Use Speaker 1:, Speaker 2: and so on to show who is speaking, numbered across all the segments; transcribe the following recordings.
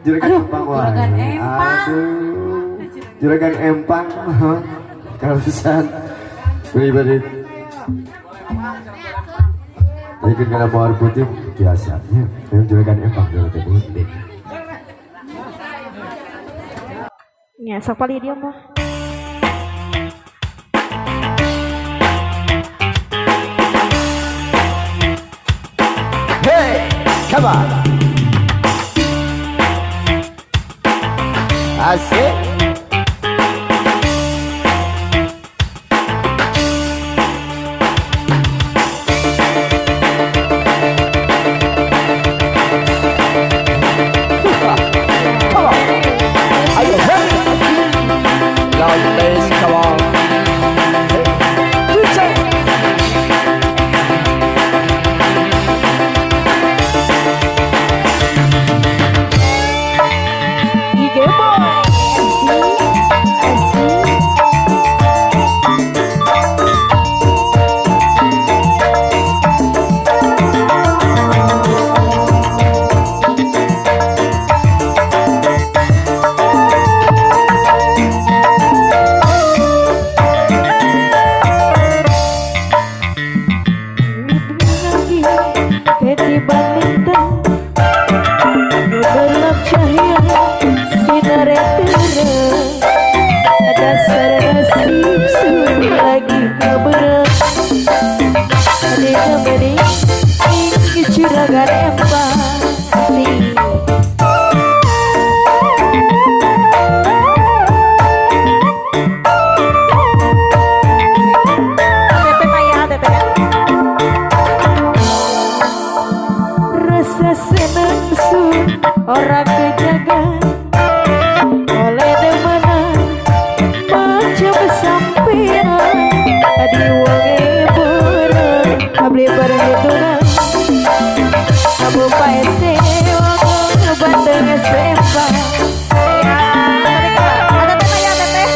Speaker 1: Juragan empang wae.
Speaker 2: Juragan empang.
Speaker 1: Aduh. Juragan empang. Kalau pesan pribadi. Mungkin kalau mawar putih biasanya yang juragan empang dari putih.
Speaker 3: Ya, sok paling dia mah.
Speaker 1: Hey, come on. Asik. Come on. Are you ready? Loud bass, come on. Hey, DJ.
Speaker 3: DJ boy. Juragan empang sih. Rasa senang sun orang kejaga oleh demenan macam sampean tadi wangi berang abli berhitungan kamu paese wangi bandeng sempang ya ada tema ya teteh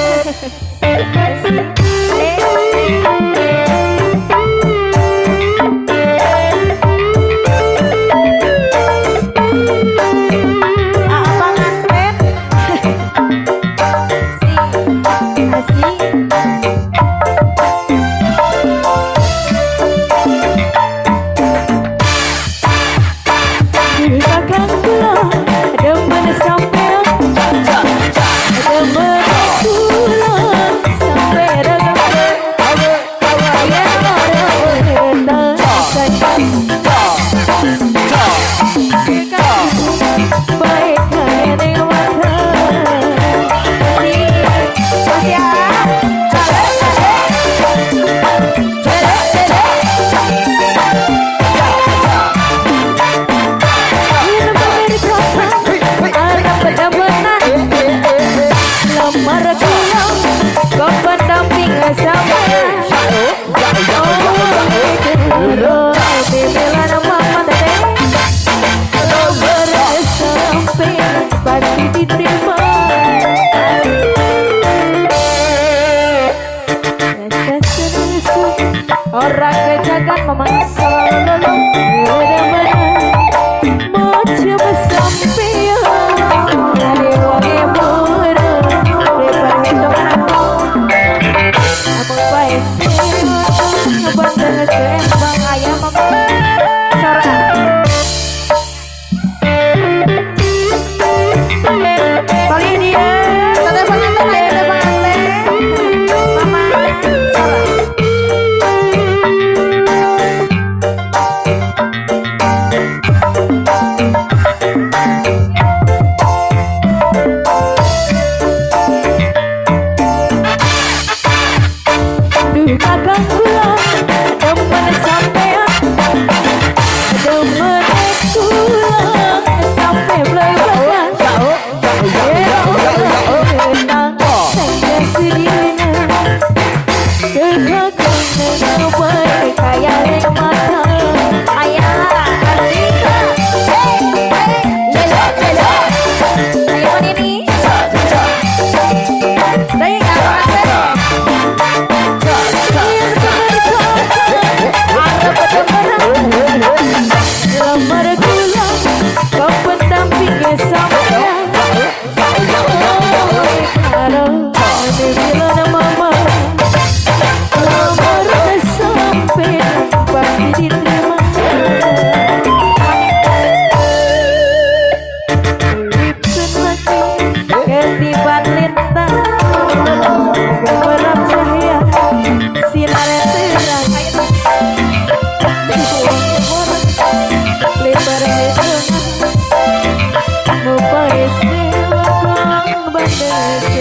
Speaker 3: orang kejagan memaksa lalu macam sampean dari wangi murah lebar hitungan aku baik sih bandeng sempang ayam sorak paling dia teteh pengantin ayo teteh pengantin mama sorak kakang gula temen sampean Satu